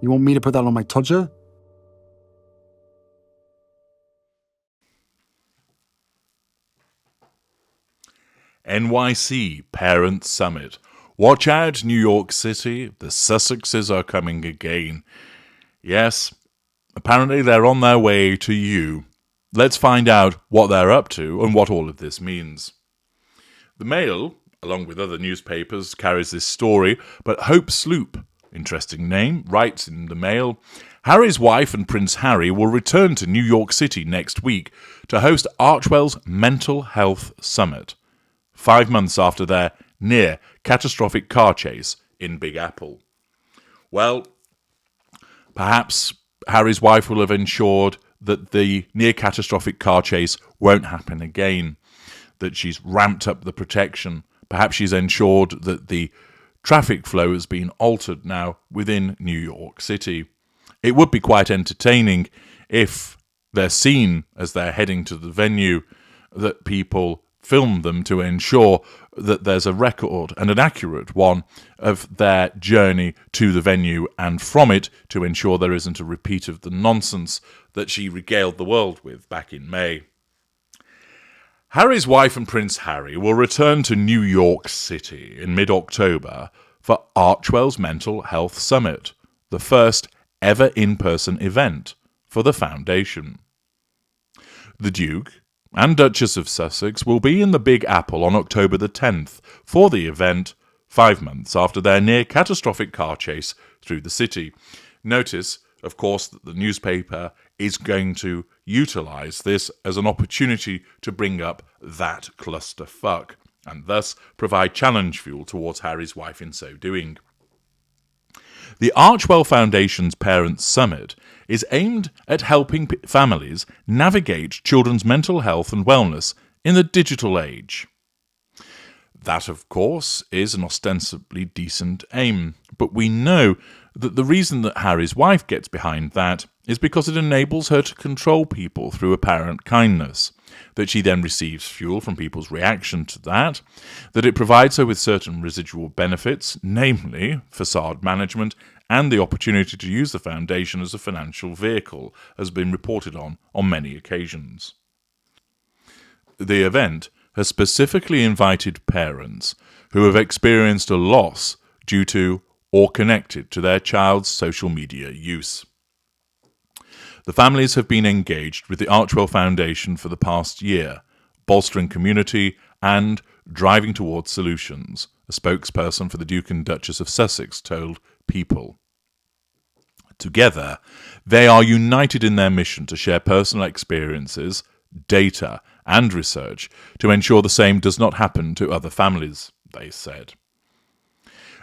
You want me to put that on my todger? NYC Parent Summit. Watch out, New York City. The Sussexes are coming again. Yes, apparently they're on their way to you. Let's find out what they're up to and what all of this means. The Mail, along with other newspapers, carries this story, but Hope Sloop, interesting name, writes in the Mail, Harry's wife and Prince Harry will return to New York City next week to host Archwell's Mental Health Summit, 5 months after their near-catastrophic car chase in Big Apple. Well, perhaps Harry's wife will have ensured that the near-catastrophic car chase won't happen again, that she's ramped up the protection. Perhaps she's ensured that the traffic flow has been altered now within New York City. It would be quite entertaining if they're seen as they're heading to the venue, that people film them to ensure that there's a record, and an accurate one, of their journey to the venue, and from it to ensure there isn't a repeat of the nonsense that she regaled the world with back in May. Harry's wife and Prince Harry will return to New York City in mid-October for Archwell's Mental Health Summit, the first ever in-person event for the foundation. The Duke and Duchess of Sussex will be in the Big Apple on October the 10th for the event, 5 months after their near-catastrophic car chase through the city. Notice, of course, that the newspaper is going to utilise this as an opportunity to bring up that clusterfuck, and thus provide challenge fuel towards Harry's wife in so doing. The Archwell Foundation's Parents' Summit is aimed at helping families navigate children's mental health and wellness in the digital age. That, of course, is an ostensibly decent aim, but we know that the reason that Harry's wife gets behind that is because it enables her to control people through apparent kindness, that she then receives fuel from people's reaction to that it provides her with certain residual benefits, namely facade management and the opportunity to use the foundation as a financial vehicle, has been reported on many occasions. The event has specifically invited parents who have experienced a loss due to or connected to their child's social media use. The families have been engaged with the Archwell Foundation for the past year, bolstering community and driving towards solutions, a spokesperson for the Duke and Duchess of Sussex told People. Together, they are united in their mission to share personal experiences, data, and research to ensure the same does not happen to other families, they said.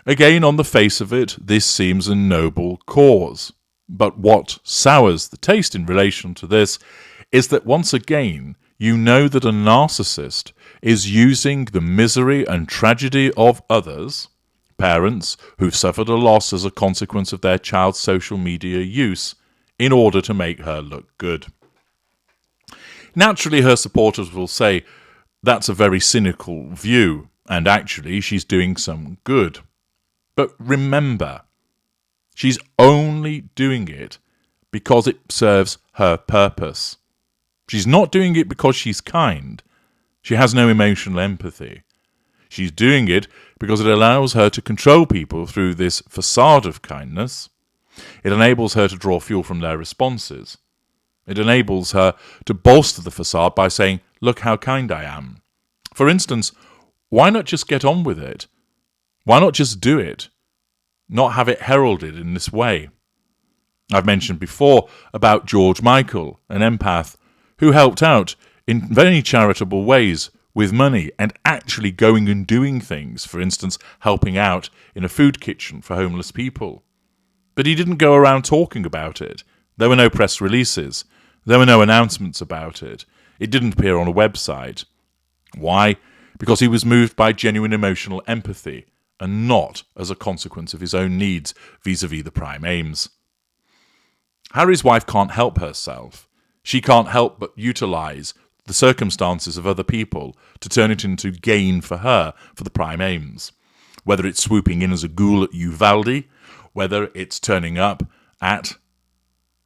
Again, on the face of it, this seems a noble cause. But what sours the taste in relation to this is that once again, you know that a narcissist is using the misery and tragedy of others, parents who've suffered a loss as a consequence of their child's social media use, in order to make her look good. Naturally, her supporters will say that's a very cynical view, and actually she's doing some good. But remember, she's only doing it because it serves her purpose. She's not doing it because she's kind. She has no emotional empathy. She's doing it because it allows her to control people through this facade of kindness. It enables her to draw fuel from their responses. It enables her to bolster the facade by saying, "Look how kind I am." For instance, why not just get on with it? Why not just do it? Not have it heralded in this way. I've mentioned before about George Michael, an empath, who helped out in very charitable ways with money and actually going and doing things, for instance, helping out in a food kitchen for homeless people. But he didn't go around talking about it. There were no press releases. There were no announcements about it. It didn't appear on a website. Why? Because he was moved by genuine emotional empathy, and not as a consequence of his own needs vis-à-vis the prime aims. Harry's wife can't help herself. She can't help but utilise the circumstances of other people to turn it into gain for her, for the prime aims. Whether it's swooping in as a ghoul at Uvalde, whether it's turning up at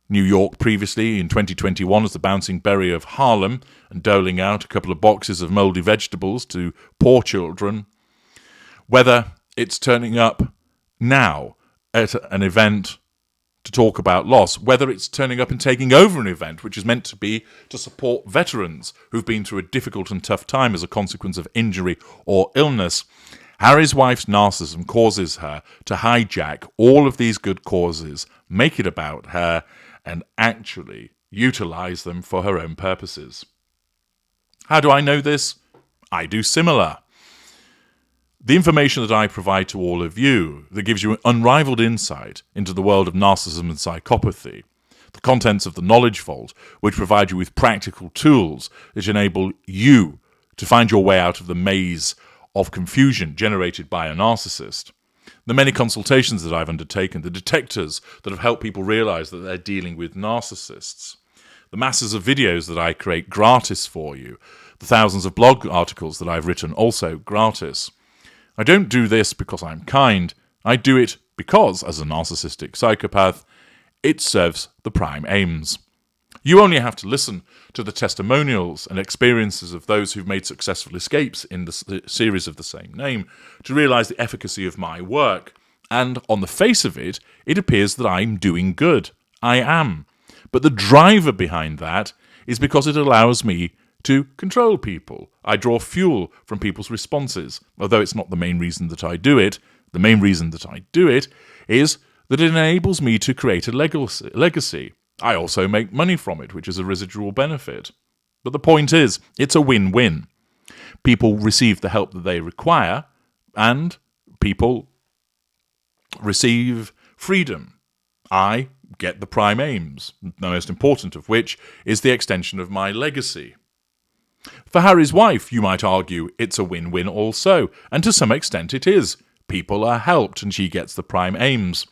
New York previously in 2021 as the bouncing berry of Harlem and doling out a couple of boxes of mouldy vegetables to poor children, whether it's turning up now at an event to talk about loss, whether it's turning up and taking over an event which is meant to be to support veterans who've been through a difficult and tough time as a consequence of injury or illness. Harry's wife's narcissism causes her to hijack all of these good causes, make it about her, and actually utilize them for her own purposes. How do I know this? I do similar. The information that I provide to all of you that gives you unrivaled insight into the world of narcissism and psychopathy, the contents of the Knowledge Vault, which provide you with practical tools that enable you to find your way out of the maze of confusion generated by a narcissist, the many consultations that I've undertaken, the detectors that have helped people realize that they're dealing with narcissists, the masses of videos that I create gratis for you, the thousands of blog articles that I've written also gratis. I don't do this because I'm kind. I do it because, as a narcissistic psychopath, it serves the prime aims. You only have to listen to the testimonials and experiences of those who've made successful escapes in the series of the same name to realize the efficacy of my work. And on the face of it, it appears that I'm doing good. I am. But the driver behind that is because it allows me to control people. I draw fuel from people's responses. Although it's not the main reason that I do it, the main reason that I do it is that it enables me to create a legacy. I also make money from it, which is a residual benefit. But the point is, it's a win-win. People receive the help that they require, and people receive freedom. I get the prime aims, the most important of which is the extension of my legacy. For Harry's wife, you might argue, it's a win-win also, and to some extent it is. People are helped and she gets the prime aims.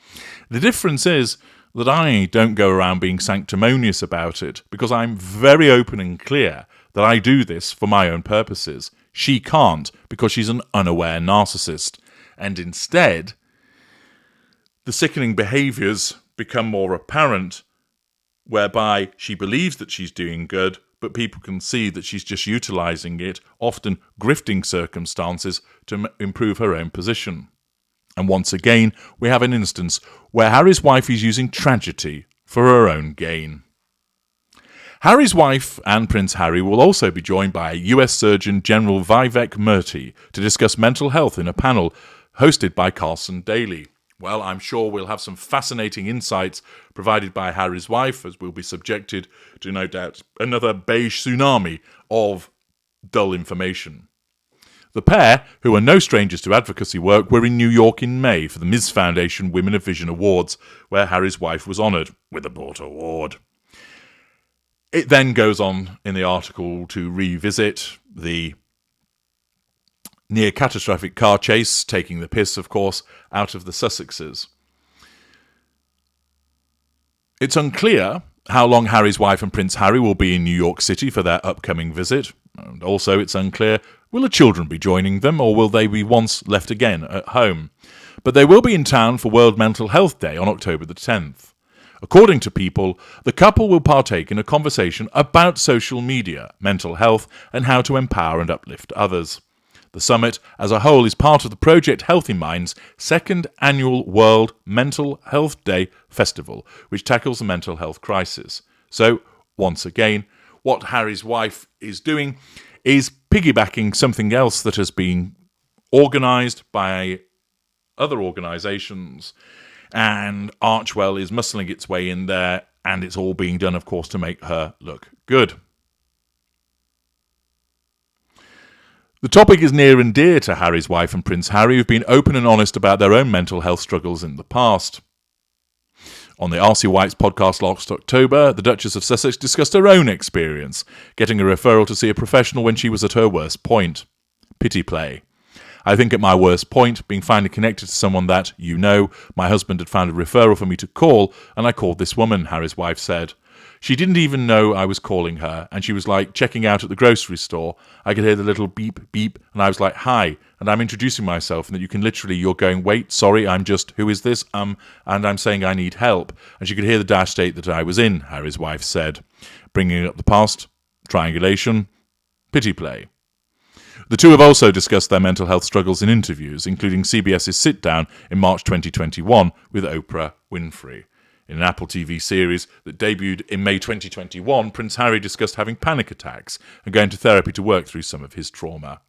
The difference is that I don't go around being sanctimonious about it, because I'm very open and clear that I do this for my own purposes. She can't, because she's an unaware narcissist. And instead, the sickening behaviours become more apparent, whereby she believes that she's doing good, but people can see that she's just utilising it, often grifting circumstances, to improve her own position. And once again, we have an instance where Harry's wife is using tragedy for her own gain. Harry's wife and Prince Harry will also be joined by US Surgeon General Vivek Murthy to discuss mental health in a panel hosted by Carson Daly. Well, I'm sure we'll have some fascinating insights provided by Harry's wife, as we'll be subjected to, no doubt, another beige tsunami of dull information. The pair, who are no strangers to advocacy work, were in New York in May for the Ms. Foundation Women of Vision Awards, where Harry's wife was honoured with a Bort Award. It then goes on in the article to revisit the near-catastrophic car chase, taking the piss, of course, out of the Sussexes. It's unclear how long Harry's wife and Prince Harry will be in New York City for their upcoming visit. And also, it's unclear, will the children be joining them, or will they be once left again at home? But they will be in town for World Mental Health Day on October the 10th. According to People, the couple will partake in a conversation about social media, mental health, and how to empower and uplift others. The summit as a whole is part of the Project Healthy Minds' second annual World Mental Health Day festival, which tackles the mental health crisis. So, once again, what Harry's wife is doing is piggybacking something else that has been organised by other organisations, and Archwell is muscling its way in there, and it's all being done, of course, to make her look good. The topic is near and dear to Harry's wife and Prince Harry, who've been open and honest about their own mental health struggles in the past. On the R.C. White's podcast last October, the Duchess of Sussex discussed her own experience, getting a referral to see a professional when she was at her worst point. Pity play. I think at my worst point, being finally connected to someone that, my husband had found a referral for me to call, and I called this woman, Harry's wife said. She didn't even know I was calling her, and she was like checking out at the grocery store. I could hear the little beep, beep, and I was like, hi, and I'm introducing myself, and that you can literally, you're going, wait, sorry, I'm just, who is this? And I'm saying I need help. And she could hear the dash state that I was in, Harry's wife said. Bringing up the past, triangulation, pity play. The two have also discussed their mental health struggles in interviews, including CBS's Sit Down in March 2021 with Oprah Winfrey. In an Apple TV series that debuted in May 2021, Prince Harry discussed having panic attacks and going to therapy to work through some of his trauma.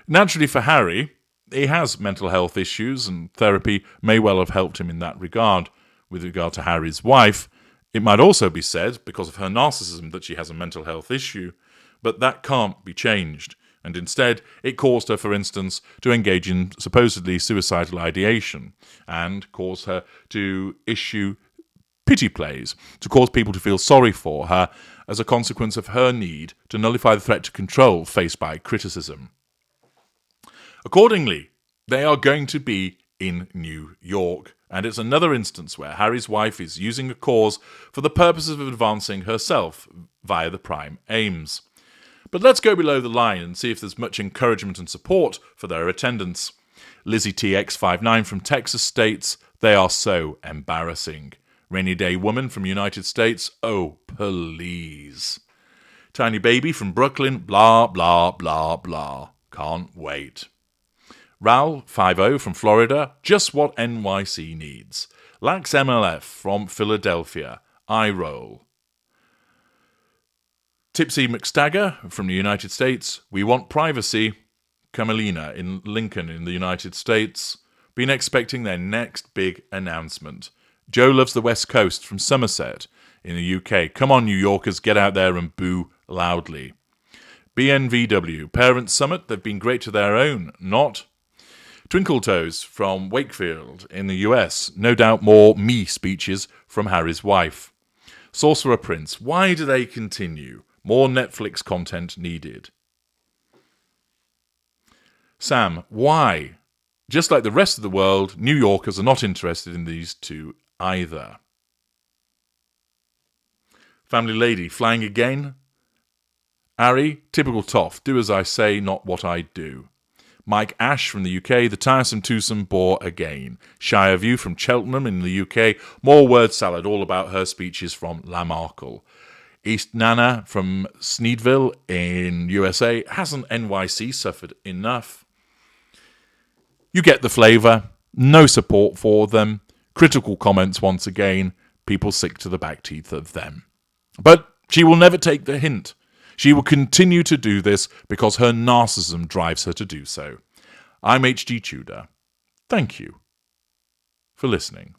Naturally for Harry, he has mental health issues, and therapy may well have helped him in that regard. With regard to Harry's wife, it might also be said, because of her narcissism, that she has a mental health issue, but that can't be changed. And instead, it caused her, for instance, to engage in supposedly suicidal ideation and caused her to issue pity plays, to cause people to feel sorry for her as a consequence of her need to nullify the threat to control faced by criticism. Accordingly, they are going to be in New York, and it's another instance where Harry's wife is using a cause for the purposes of advancing herself via the prime aims. But let's go below the line and see if there's much encouragement and support for their attendance. Lizzie TX59 from Texas states, they are so embarrassing. Rainy Day Woman from United States, oh, please. Tiny Baby from Brooklyn, blah, blah, blah, blah. Can't wait. Ral50 from Florida, just what NYC needs. Lax MLF from Philadelphia, eye roll. Tipsy McStagger from the United States, we want privacy. Camelina in Lincoln in the United States, been expecting their next big announcement. Joe loves the West Coast from Somerset in the UK. Come on, New Yorkers, get out there and boo loudly. BNVW, Parents Summit, they've been great to their own, not. Twinkle Toes from Wakefield in the US, no doubt more me speeches from Harry's wife. Sorcerer Prince, why do they continue? More Netflix content needed. Sam, why? Just like the rest of the world, New Yorkers are not interested in these two either. Family Lady, flying again? Harry, typical toff, do as I say, not what I do. Mike Ash from the UK, the tiresome twosome bore again. Shire View from Cheltenham in the UK, more word salad all about her speeches from La Markle. East Nana from Sneedville in USA, hasn't NYC suffered enough? You get the flavour, no support for them, critical comments once again, people sick to the back teeth of them. But she will never take the hint. She will continue to do this because her narcissism drives her to do so. I'm H.G. Tudor. Thank you for listening.